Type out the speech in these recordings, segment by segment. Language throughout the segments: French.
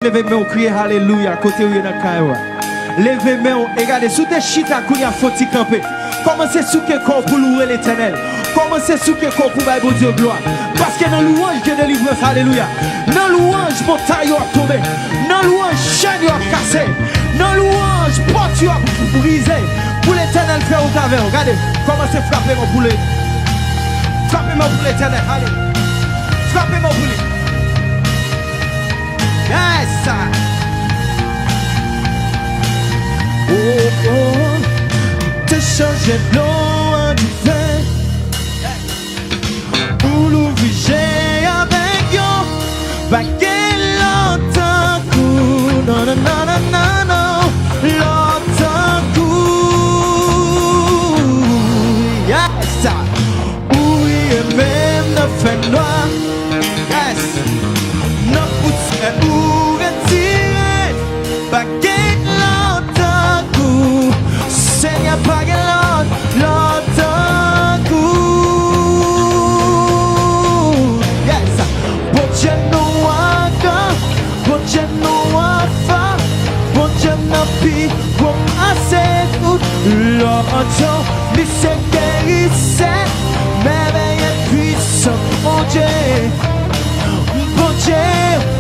Levez-moi, criez Alléluia, côté où il y a dans Kaïwa. Levez-moi, regardez, sous des chita qu'on y a fauti camper. Commencez sous que corps pour louer l'éternel. Commencez sous que corps pour bailler Dieu gloire. Parce que dans louange, Dieu délivrance, Alléluia. Dans louange, montagne a tombé. Dans louange, chaîne a cassé. Dans louange, porte a brisé. Pour l'éternel, faire au travers. Regardez, commencez à frapper mon poulet. Frappez-moi pour l'éternel, allez. Frappez-moi pour lui. Yes, sir. Oh, oh, te changer de l'eau en du vin. Pour l'ouvrier avec yo. Baguer longtemps coup. Non, non, non, non, non, non. Longtemps coup. Yes, sir. Oui, et même ne fait noir. Yes. Non, pousse ou retirer. Baguer longtemps coup. Seigneur, baguer longtemps coup. Yes. Bon Dieu nous encore. Bon Dieu nous enfin. Bon Dieu nous pis. Bon assez tout. Longtemps. Mais c'est guérisseur. Merveilleux puissant. Bon Dieu.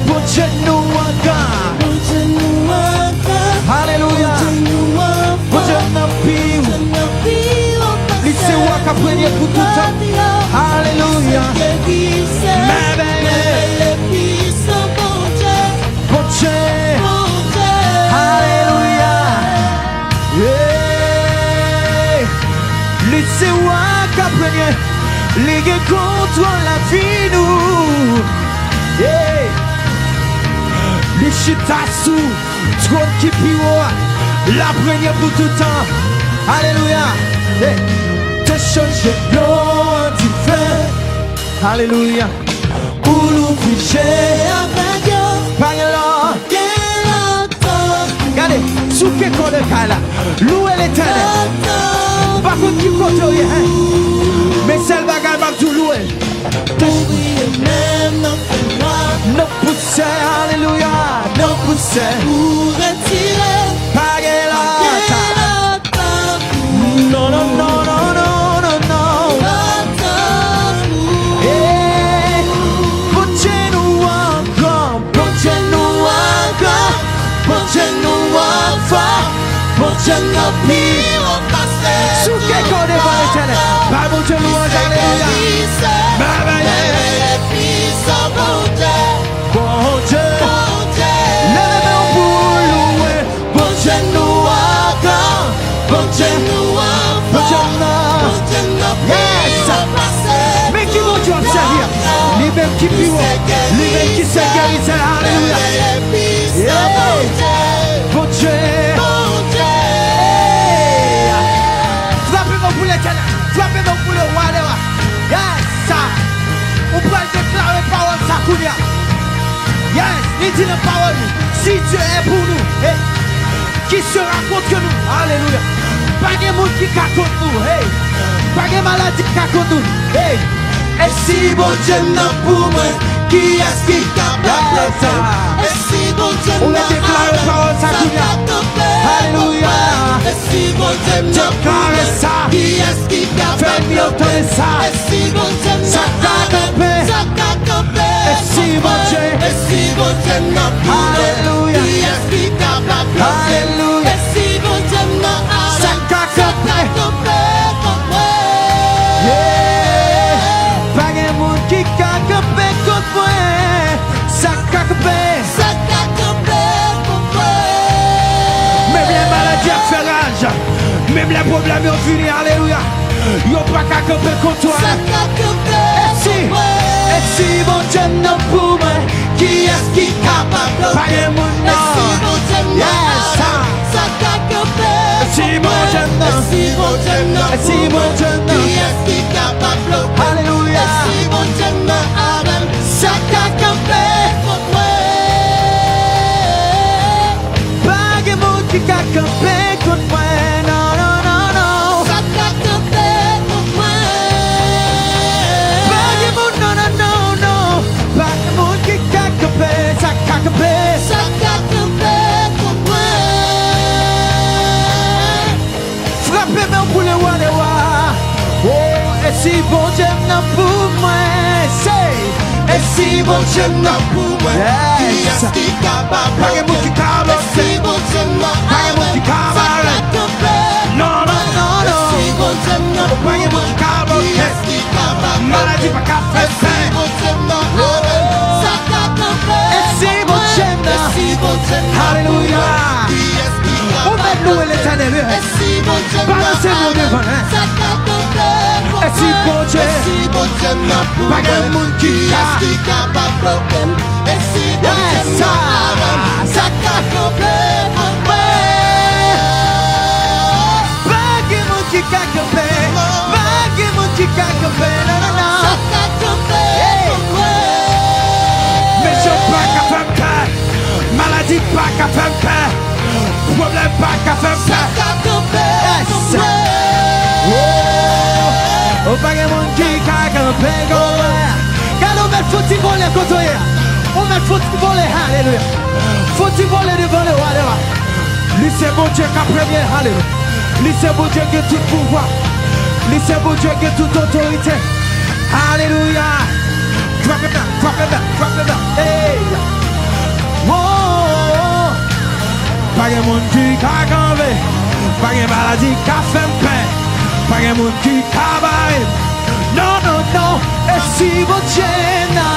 Bon Dieu nous encore. Alléluia. Bon Dieu nous pire. Laissez moi qu'appreniez pour tout temps. Alléluia. Merveilleux. Bon Dieu. Alléluia. Laissez moi qu'appreniez. Les gars contre la vie nous. Yeah. Les chitassous, trône qui pire, la première pour tout temps. Alléluia. Hey. Te changer l'eau en du feu. Alléluia. Pour l'ouvrier avec yo. Par l'or. Regardez, sous que qu'on est là. Louez l'éternel. Par contre, qui compte rien. Mais c'est le bagage m'a tout loué. Non poussez, alléluia. Non poussez. Pour retirer. Paguez la. Non, non, non, non, non, non, non. Eh, bon Dieu nous encore. Bon Dieu nous encore. Bon Dieu nous encore. Bon Dieu nous pire. Sous quel qu'on est par l'éternel. Par bon Dieu nous encore, alléluia. Merveilleux. Bon Dieu. Lève-moi pour louer. Bon Dieu nous encore. Bon Dieu nous encore. Bon Dieu nous. Yes. Mais qui vont Dieu servir? Les mêmes qui piment. Les mêmes qui se guérissent. Alléluia. Bon Dieu. Frappez-moi pour l'éternel. Frappez-moi pour le roi des rois. Yes. On peut déclarer parole ça Kounia. Yes, il dit la parole. Si Dieu est pour nous, hey, qui sera contre nous? Alléluia. Pas de monde qui est contre nous. Hey. Pas de maladie qui est contre nous. Hey. Et si bon Dieu n'a pour moi, qui est-ce qui est capable de faire? Et si bon Dieu On a déclaré parole ça Kounia. Alléluia. Et si bon Dieu n'a pour moi, qui est-ce qui est capable de faire? Et si bon Dieu n'a Et si bon Dieu, et si bon Dieu n'a pour moi, qui est-ce qui est capable de faire? Alléluia. Et si bon Dieu n'a Ça cacape. Yeah. Pas de monde qui cacape contre moi. Ça cacape. Même les maladies à faire rage. Même les problèmes ont fini. Alléluia. Ils n'ont pas cacape contre toi. Et si bon Dieu n'a pour moi, qui est-ce qui est capable de faire? Pas de monde non. Yes. Si bon Dieu n'a. Et si bon Dieu n'a. qui est-ce qui est capable de faire? Alléluia. Si bon Dieu n'a Adam, ça cacape contre moi. Pas de monde qui cacape contre moi. Non, non, non, non. Ça cacape contre moi. Pas de monde, non, non, non, non. Pas de monde qui cacape. Ça cacape. si bon Dieu n'a pour moi, c'est. Et si bon Dieu n'a pour moi, qui est-ce qui est capable? Pas de monde qui est capable. Et si bon Dieu n'a pour moi, qui est capable? Non, non, non, non. Et si bon Dieu n'a pour moi, qui est capable? Qui est-ce qui est capable? Maladie pas qu'à faire. Et si bon Dieu n'a pour moi, ça t'a capable. Et si bon Dieu n'a, alléluia. On va louer l'Éternel. Et si bon Dieu n'a, balancez-nous devant. Et si bon Dieu, pas de monde qui a, et si bon Dieu n'a, ça t'a problème. Pas de monde qui a campé, pas de monde qui a campé, non, non, non. Ça t'a problème. Mais je pas qu'à faire peur, maladie pas qu'à faire peur, problème pas qu'à faire peur. Ça t'a problème. Oh, pas de monde qui a campé, quand on met faut-il voler côté, on met faut-il voler, alléluia. Faut-il voler devant le roi, alléluia. Lui c'est bon Dieu qui a premier, alléluia. Lui c'est bon Dieu qui a tout pouvoir. Lui c'est bon Dieu qui a toute autorité. Alléluia. Clap it down, clap it down, clap it down. Hey. Wow. Pas de monde qui a campé, pas de maladie qui a fait paix, pas de monde qui a cabaret. Non, non, non, et si bon Dieu n'a,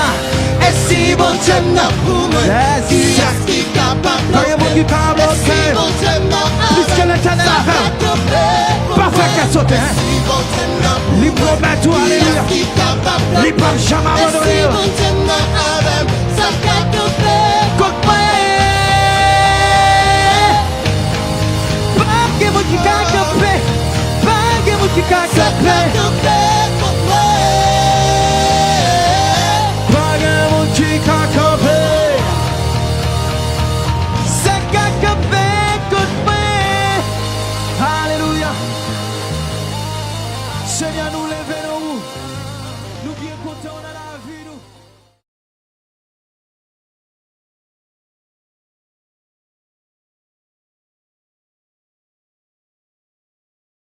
et si bon Dieu n'a pour moi, qui est-ce qui est capable? Pas de monde qui est capable, plus que l'Éternel a fait, pas faire qu'à sauter, hein? Il promet tout, alléluia, il ne peut jamais abandonner.